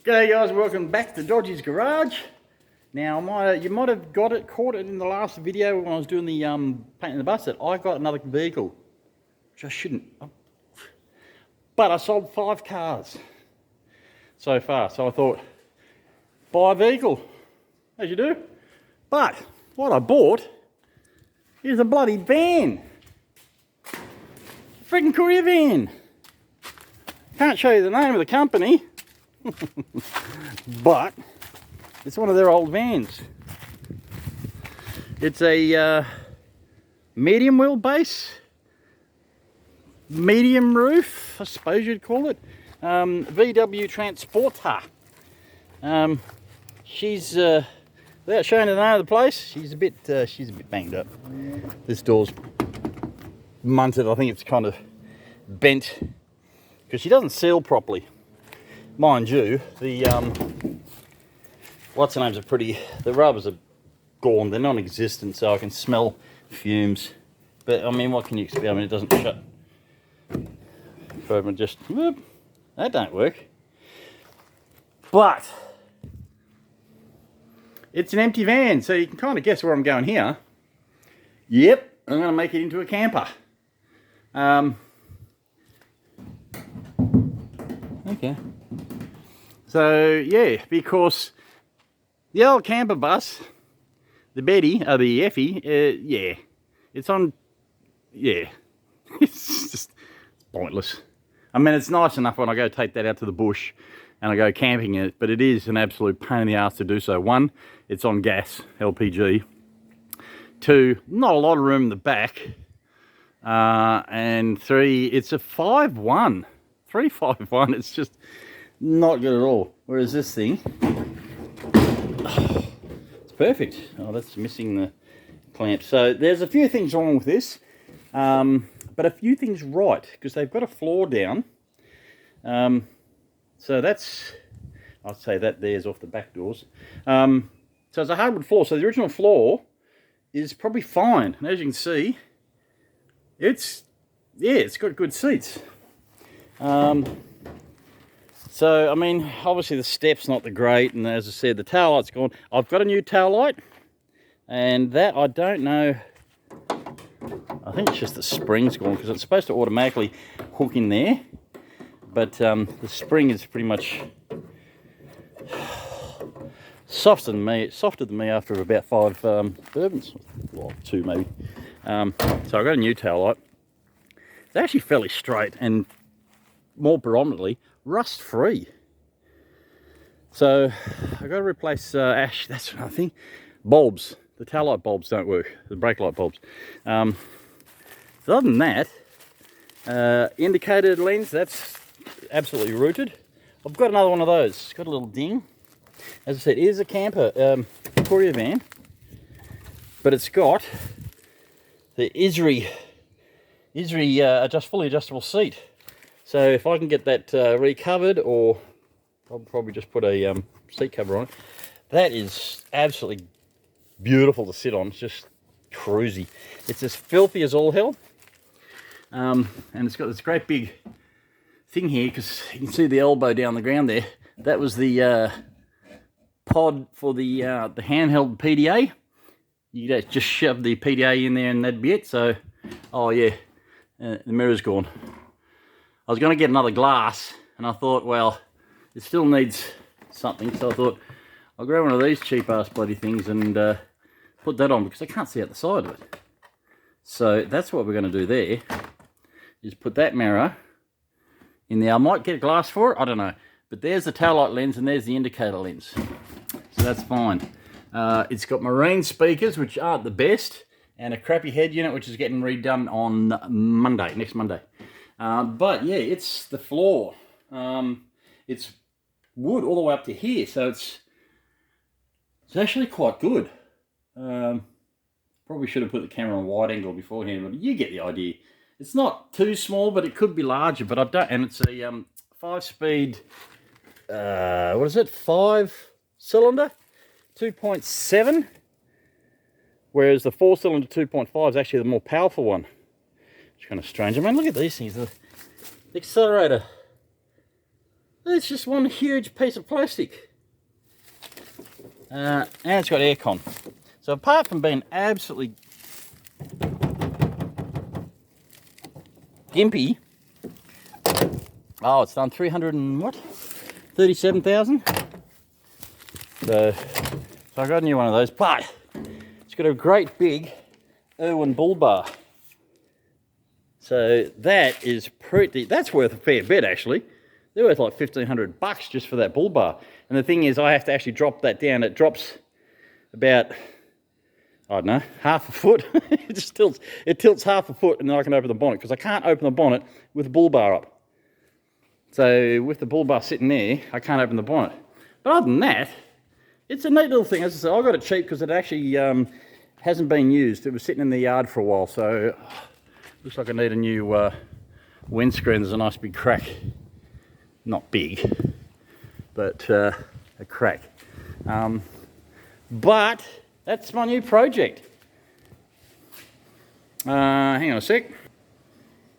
G'day guys, welcome back to Dodgee's Garage. Now, you might have caught it in the last video when I was doing the painting the bus that I got another vehicle, which I shouldn't. But I sold 5 cars so far, so I thought, buy a vehicle, as you do. But what I bought is a bloody van, a freaking courier van. Can't show you the name of the company. But it's one of their old vans. It's a medium wheelbase, medium roof, I suppose you'd call it. VW Transporter. She's without showing the name of the place, she's a bit banged up. This door's munted. I think it's kind of bent because she doesn't seal properly. Mind you, the what's the names are pretty. The rubbers are gone. They're non-existent, so I can smell fumes. But I mean, what can you expect? I mean, it doesn't shut. So just whoop, that don't work. But it's an empty van, so you can kind of guess where I'm going here. Yep, I'm going to make it into a camper. Okay. So yeah, because the old camper bus, the Betty, the Effie, yeah, it's on, yeah, it's just pointless. I mean, it's nice enough when I go take that out to the bush and I go camping in it, but it is an absolute pain in the ass to do so. 1, it's on gas, LPG. 2, not a lot of room in the back. And 3, it's a 5.1, 351. It's just not good at all. Whereas this thing, it's perfect. Oh, that's missing the clamp. So there's a few things wrong with this, but a few things right, because they've got a floor down. So that's, I'd say that there's off the back doors. So it's a hardwood floor. So the original floor is probably fine. And as you can see, it's got good seats. So, I mean, obviously the step's not the great, and as I said, the tail light's gone. I've got a new tail light, and that, I don't know, I think it's just the spring's gone, because it's supposed to automatically hook in there, but the spring is pretty much softer than me after about 5 bourbons, well, 2 maybe. So I've got a new tail light. It's actually fairly straight, and more predominantly rust free. So I've got to replace ash, that's another thing. Bulbs, the tail light bulbs don't work, the brake light bulbs. So other than that, indicator lens, that's absolutely rooted. I've got another one of those. It's got a little ding. As I said, it is a camper courier van, but it's got the Isri fully adjustable seat. So if I can get that recovered, or I'll probably just put a seat cover on it, that is absolutely beautiful to sit on. It's just cruisy. It's as filthy as all hell, and it's got this great big thing here, because you can see the elbow down the ground there. That was the pod for the handheld PDA. You just shove the PDA in there and that'd be it. So, oh yeah, the mirror's gone. I was going to get another glass, and I thought, well, it still needs something, so I thought I'll grab one of these cheap ass bloody things and put that on, because I can't see out the side of it. So that's what we're going to do there, is put that mirror in there. I might get a glass for it, I don't know, but there's the tail light lens and there's the indicator lens, so that's fine. It's got marine speakers, which aren't the best, and a crappy head unit, which is getting redone on next Monday. But yeah, it's the floor. It's wood all the way up to here, so it's actually quite good. Probably should have put the camera on wide angle beforehand, but you get the idea. It's not too small, but it could be larger. But I don't. And it's a 5-speed. What is it? 5-cylinder, 2.7. Whereas the 4-cylinder 2.5 is actually the more powerful one. It's kind of strange. I mean, look at these things. The accelerator It's just one huge piece of plastic. And it's got aircon. So apart from being absolutely gimpy, oh, it's done 300 and what? 37,000. So I got a new one of those, but it's got a great big Irwin bull bar. So that is that's worth a fair bit actually. They're worth like $1,500 just for that bull bar. And the thing is, I have to actually drop that down. It drops about, I don't know, half a foot. It just tilts half a foot, and then I can open the bonnet, because I can't open the bonnet with the bull bar up. So with the bull bar sitting there, I can't open the bonnet. But other than that, it's a neat little thing. As I said, I got it cheap because it actually hasn't been used. It was sitting in the yard for a while, so looks like I need a new windscreen. There's a nice big crack. Not big, but a crack. But that's my new project. Hang on a sec.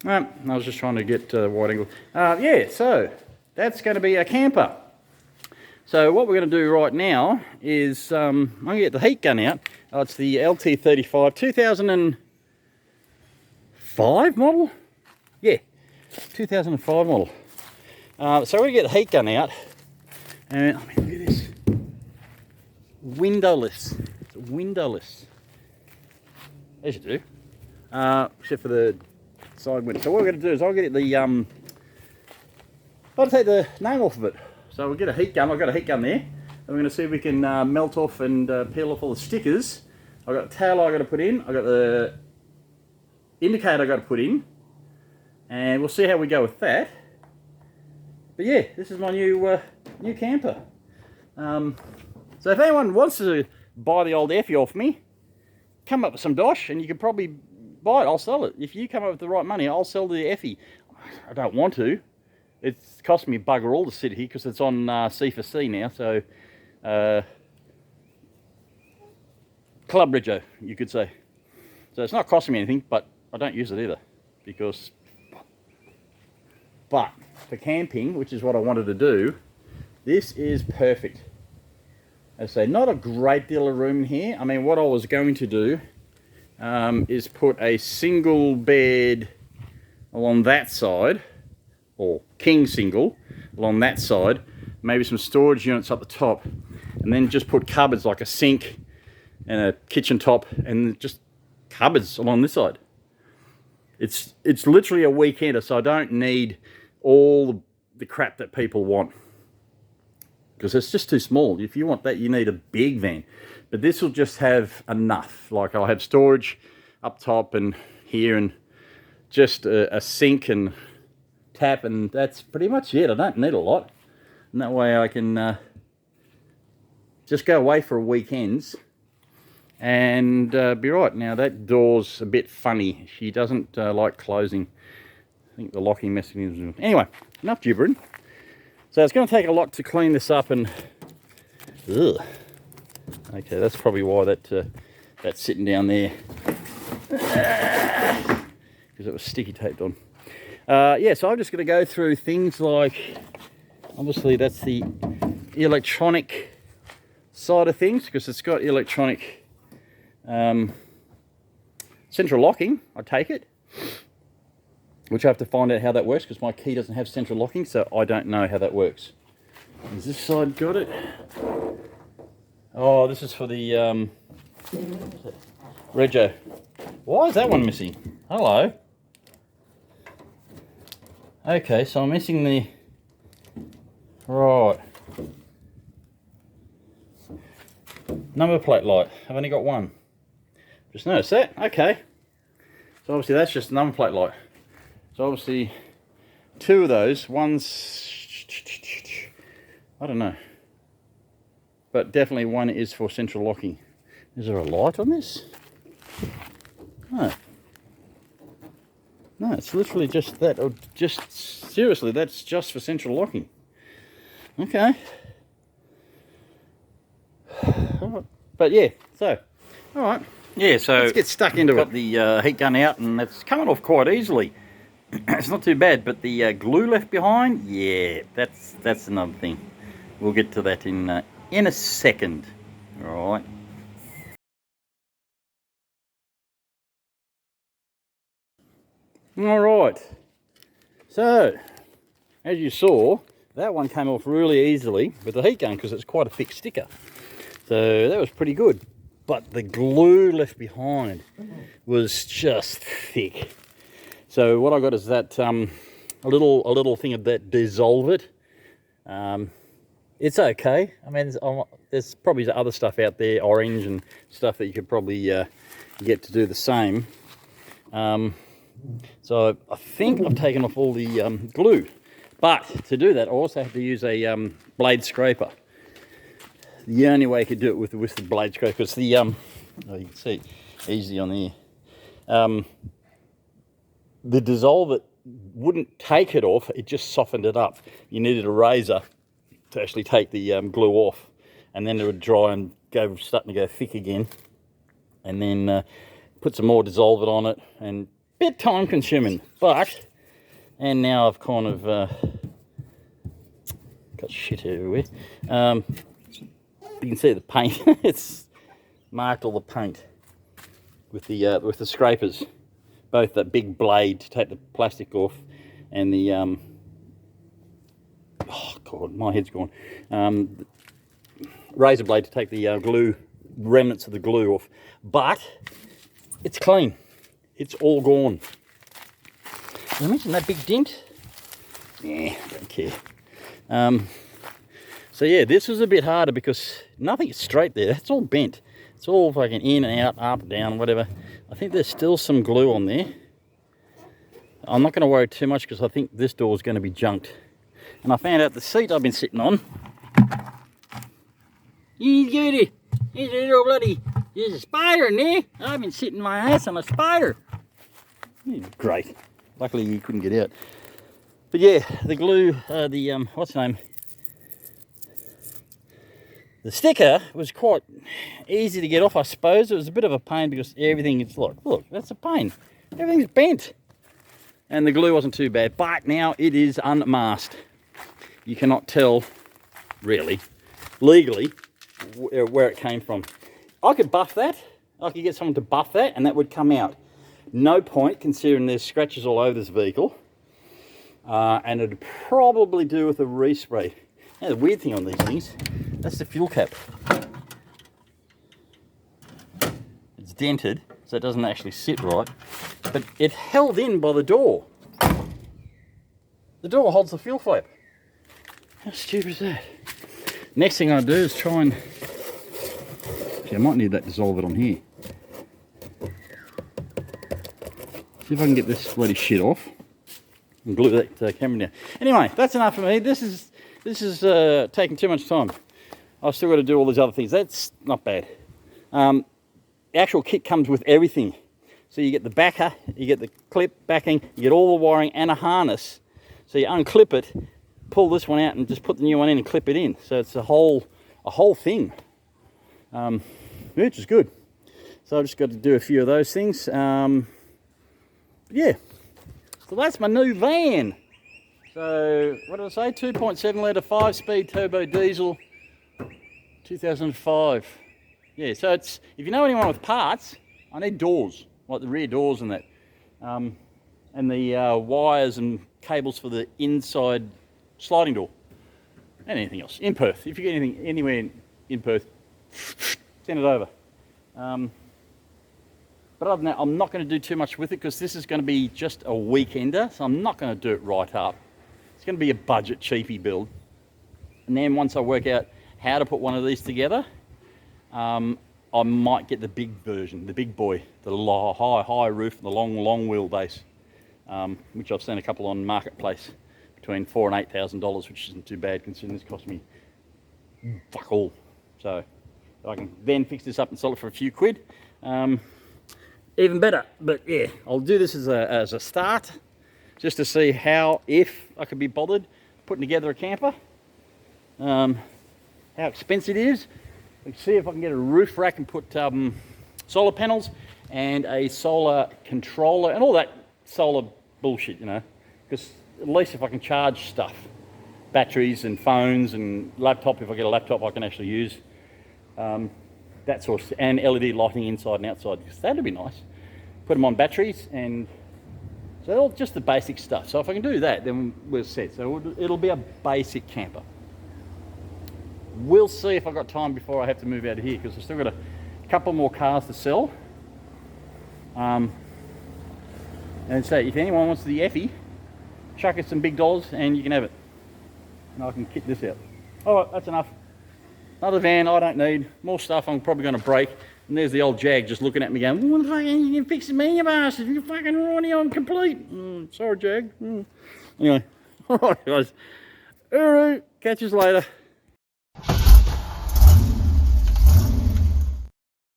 I was just trying to get wide angle. Yeah, so that's going to be a camper. So what we're going to do right now is I'm going to get the heat gun out. It's the LT35 2005 model. Yeah, 2005 model. So we're going to get the heat gun out, and I mean, look at this. Windowless. It's windowless. As you do. Except for the side window. So what we're going to do is I'll get the I'll take the name off of it. So we'll get a heat gun. I've got a heat gun there. And we're going to see if we can melt off and peel off all the stickers. I've got the tail I've got to put in. I've got the indicator I've got to put in. And we'll see how we go with that. But yeah, this is my new camper. So if anyone wants to buy the old Effie off me, come up with some dosh and you can probably buy it. I'll sell it. If you come up with the right money, I'll sell the Effie. I don't want to. It's cost me bugger all to sit here because it's on C4C now. So Club Ridger, you could say. So it's not costing me anything, but I don't use it either because. But for camping, which is what I wanted to do, this is perfect. As I say, not a great deal of room here. I mean, what I was going to do is put a single bed along that side, or king single along that side, maybe some storage units up the top, and then just put cupboards like a sink and a kitchen top, and just cupboards along this side. It's literally a weekender, so I don't need all the crap that people want, because it's just too small. If you want that, you need a big van. But this will just have enough. Like I'll have storage up top and here, and just a sink and tap, and that's pretty much it. I don't need a lot. And that way I can just go away for weekends and be right. Now that door's a bit funny. She doesn't like closing. I think the locking mechanism. Anyway, enough gibbering. So it's going to take a lot to clean this up, and ugh. Okay, that's probably why that's sitting down there, because it was sticky taped on. Yeah, so I'm just going to go through things like, obviously that's the electronic side of things, because it's got electronic central locking, I take it, which I have to find out how that works, because my key doesn't have central locking, so I don't know how that works. Has this side got it? Oh, this is for the Rego. Why is that one missing? Hello. Okay, so I'm missing the... Right. Number plate light. I've only got one. Just noticed that. Okay. So obviously that's just the number plate light. So obviously two of those. One's... I don't know. But definitely one is for central locking. Is there a light on this? No. No, it's literally just that. Or just seriously, that's just for central locking. Okay. But yeah, so all right. Yeah, so let's get stuck into it. Got the heat gun out, and it's coming off quite easily. it's not too bad, but the glue left behind, yeah, that's another thing. We'll get to that in a second. All right. All right. So, as you saw, that one came off really easily with the heat gun because it's quite a thick sticker. So that was pretty good. But the glue left behind was just thick. So what I got is that a little thing of that Dissolve It. It's okay. I mean, there's probably other stuff out there, orange and stuff that you could probably get to do the same. So I think I've taken off all the glue, but to do that I also have to use a blade scraper. The only way I could do it with the blade scraper, because the oh, you can see easy on there. The Dissolve It wouldn't take it off; it just softened it up. You needed a razor to actually take the glue off, and then it would dry and starting to go thick again. And then put some more Dissolve It on it, and a bit time consuming. And now I've kind of got shit everywhere. You can see the paint; it's marked all the paint with the scrapers, both that big blade to take the plastic off, and the oh god, my head's gone. Razor blade to take the glue, remnants of the glue off. But it's clean; it's all gone. Did I mention that big dent? Yeah, don't care. So yeah, this was a bit harder because nothing is straight there. It's all bent. It's all fucking in and out, up, down, whatever. I think there's still some glue on there. I'm not going to worry too much because I think this door is going to be junked. And I found out the seat I've been sitting on. You get it. There's a little bloody, there's a spider in there. I've been sitting my ass on a spider. Great. Luckily you couldn't get out. But yeah, the glue, what's the name? The sticker was quite easy to get off, I suppose. It was a bit of a pain because everything is, look, that's a pain. Everything's bent. And the glue wasn't too bad, but now it is unmasked. You cannot tell, really, legally, where it came from. I could buff that. I could get someone to buff that and that would come out. No point, considering there's scratches all over this vehicle. And it'd probably do with a respray. Now the weird thing on these things, that's the fuel cap. It's dented, so it doesn't actually sit right. But it's held in by the door. The door holds the fuel flap. How stupid is that? Next thing I do is try and... Actually, I might need that Dissolve It on here. See if I can get this bloody shit off and glue that camera down. Anyway, that's enough for me. This is taking too much time. I've still got to do all these other things. That's not bad. The actual kit comes with everything. So you get the backer, you get the clip backing, you get all the wiring and a harness. So you unclip it, pull this one out and just put the new one in and clip it in. So it's a whole thing, which is good. So I've just got to do a few of those things. Yeah, so that's my new van. So what did I say? 2.7 litre 5-speed turbo diesel, 2005. Yeah, so it's, if you know anyone with parts, I need doors, like the rear doors and that, and the wires and cables for the inside sliding door, and anything else in Perth. If you get anything anywhere in Perth, send it over. But other than that, I'm not going to do too much with it because this is going to be just a weekender, so I'm not going to do it right up. It's going to be a budget cheapy build. And then once I work out how to put one of these together, I might get the big version, the big boy, the high roof, the long wheelbase, which I've seen a couple on Marketplace between $4,000 and $8,000, which isn't too bad considering this cost me fuck all. So I can then fix this up and sell it for a few quid. Even better. But yeah, I'll do this as a start, just to see if I could be bothered putting together a camper, how expensive it is. Let's see if I can get a roof rack and put solar panels and a solar controller and all that solar bullshit, you know, because at least if I can charge stuff, batteries and phones and laptop, if I get a laptop I can actually use, that sort of, and LED lighting inside and outside, because that'd be nice. Put them on batteries, and so all just the basic stuff. So if I can do that, then we're set. So it'll be a basic camper. We'll see if I've got time before I have to move out of here, because I've still got a couple more cars to sell. And so if anyone wants the Effie, chuck it some big dollars and you can have it. And I can kit this out. All right, that's enough. Another van I don't need. More stuff I'm probably going to break. And there's the old Jag just looking at me going, what the fuck, you can fix me, you bastard. You're fucking running on complete. Sorry, Jag. Anyway, all right, guys. All right, catch you later.